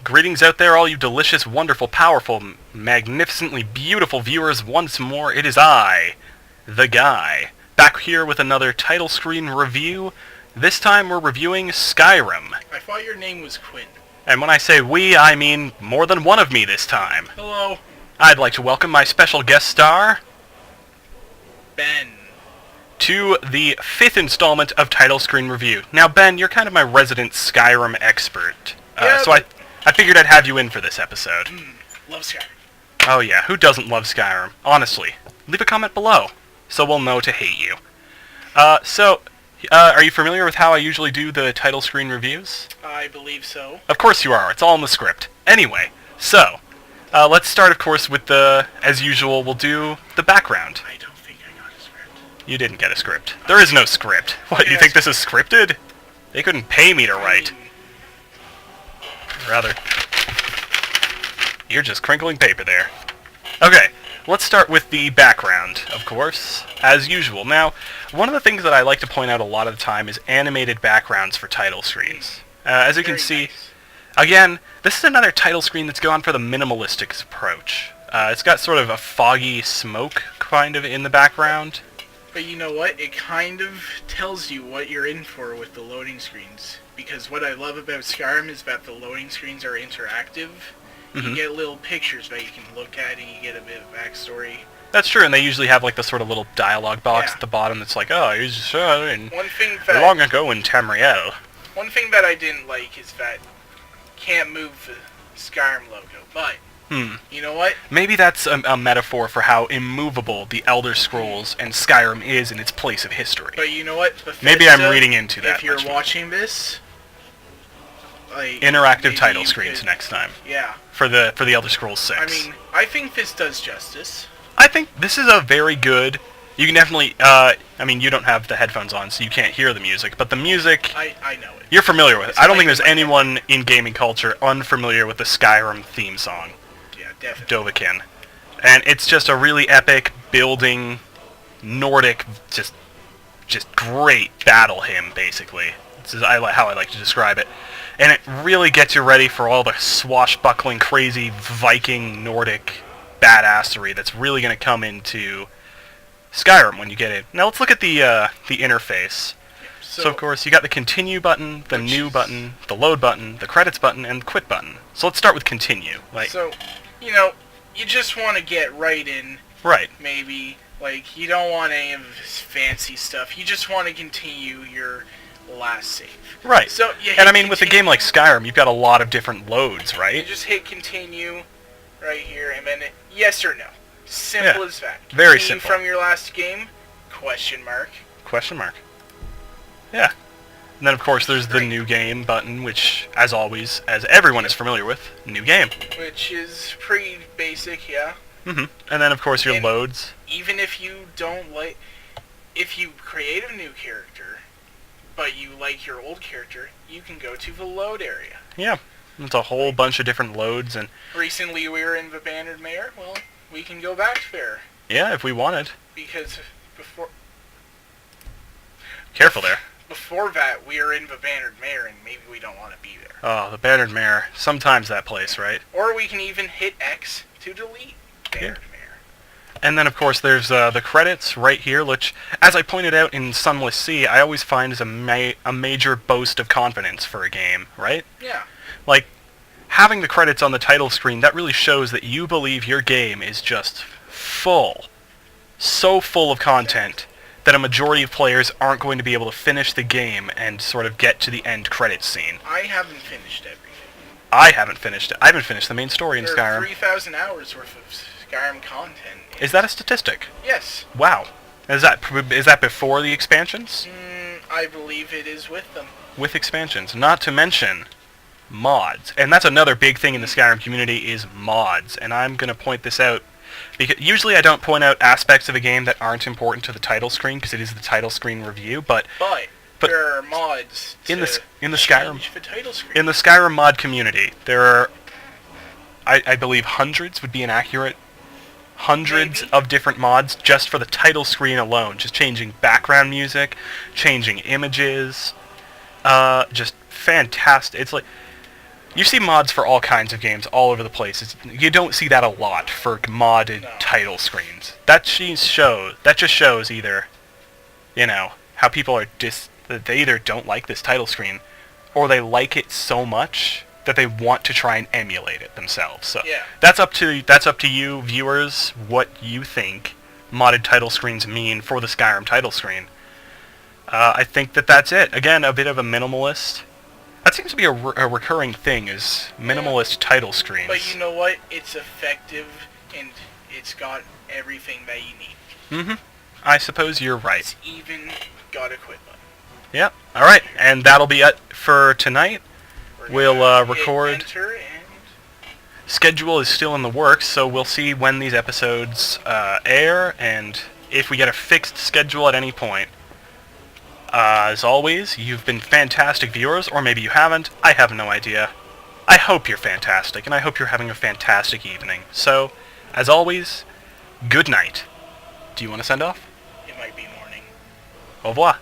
Greetings out there, all you delicious, wonderful, powerful, magnificently beautiful viewers. Once more, it is I, the guy, back here with another title screen review. This time we're reviewing Skyrim. I thought your name was Quinn. And when I say we, I mean more than one of me this time. Hello. I'd like to welcome my special guest star, Ben. to the 5th installment of Title Screen Review. Now, Ben, you're kind of my resident Skyrim expert. So I figured I'd have you in for this episode. Love Skyrim. Oh yeah, who doesn't love Skyrim? Honestly. Leave a comment below, so we'll know to hate you. Are you familiar with how I usually do the title screen reviews? I believe so. Of course you are, it's all in the script. Anyway, so, let's start, of course, with as usual, we'll do the background. I don't think I got a script. You didn't get a script. There is no script. What, you think this is scripted? They couldn't pay me to write. Rather, you're just crinkling paper there. Okay, let's start with the background, of course, as usual. Now, one of the things that I like to point out a lot of the time is animated backgrounds for title screens. As you can see, again, this is another title screen that's gone for the minimalistic approach. It's got sort of a foggy smoke kind of in the background. But you know what? It kind of tells you what you're in for with the loading screens. Because what I love about Skyrim is that the loading screens are interactive. You get little pictures that you can look at and you get a bit of backstory. That's true, and they usually have like the sort of little dialogue box at the bottom that's like, oh, he's long ago in Tamriel. One thing that I didn't like is that you can't move the Skyrim logo, but you know what? Maybe that's a metaphor for how immovable the Elder Scrolls and Skyrim is in its place of history. But you know what? Bethesda, maybe I'm reading into that. If you're watching this, like, interactive title screens next time. Yeah. For the Elder Scrolls 6. I mean, I think this does justice. I think this is a very good. You can definitely. I mean, you don't have the headphones on, so you can't hear the music. But the music, I know it. You're familiar with it. I don't think there's anyone in gaming culture unfamiliar with the Skyrim theme song. Definitely. Dovahkiin. And it's just a really epic, building, Nordic, just great battle hymn, basically. This is how I like to describe it. And it really gets you ready for all the swashbuckling, crazy, Viking, Nordic badassery that's really going to come into Skyrim when you get it. Now let's look at the interface. So of course, you got the continue button, the new button, the load button, the credits button, and the quit button. So let's start with continue. So, you know, you just want to get right in. Right. Maybe, like, you don't want any of this fancy stuff. You just want to continue your last save. Right. So, and I mean, with a game like Skyrim, you've got a lot of different loads, right? You just hit continue right here, and then yes or no. Simple as that. Very simple. From your last game? Question mark. Question mark. Yeah. And then, of course, there's the new game button, which, as always, as everyone is familiar with, new game. Which is pretty basic, yeah. And then, of course, your loads. Even if you don't like... If you create a new character, but you like your old character, you can go to the load area. Yeah. It's a whole bunch of different loads. And recently we were in the Bannered Mare. Well, we can go back there. Yeah, if we wanted. Because before... Careful there. Before that, we were in the Bannered Mare, and maybe we don't want to be there. Oh, the Bannered Mare. Sometimes that place, right? Or we can even hit X to delete Bannered Mare. And then, of course, there's the credits right here, which, as I pointed out in Sunless Sea, I always find is a major boast of confidence for a game, right? Yeah. Like, having the credits on the title screen, that really shows that you believe your game is just full. So full of content that a majority of players aren't going to be able to finish the game and sort of get to the end credits scene. I haven't finished everything. I haven't finished it. I haven't finished the main story in Skyrim. There are 3,000 hours worth of Skyrim content. Is that a statistic? Yes. Wow. Is that before the expansions? I believe it is with them. With expansions. Not to mention mods. And that's another big thing in the Skyrim community is mods. And I'm going to point this out because usually I don't point out aspects of a game that aren't important to the title screen because it is the title screen review, but there are mods in the Skyrim the title screen. In the Skyrim mod community, there are I believe hundreds would be inaccurate. Hundreds of different mods just for the title screen alone, just changing background music, changing images, just fantastic. It's like You see mods for all kinds of games all over the place. You don't see that a lot for modded title screens. That just shows either, how people are that they either don't like this title screen, or they like it so much that they want to try and emulate it themselves. So that's up to you viewers what you think modded title screens mean for the Skyrim title screen. I think that's it. Again, a bit of a minimalist. That seems to be a recurring thing, is minimalist title screens. But you know what? It's effective, and it's got everything that you need. Mm-hmm. I suppose you're right. It's even got a quit button. Yep. All right, and that'll be it for tonight. We'll record. Schedule is still in the works, so we'll see when these episodes air, and if we get a fixed schedule at any point. As always, you've been fantastic viewers, or maybe you haven't. I have no idea. I hope you're fantastic, and I hope you're having a fantastic evening. So, as always, good night. Do you want to send off? It might be morning. Au revoir.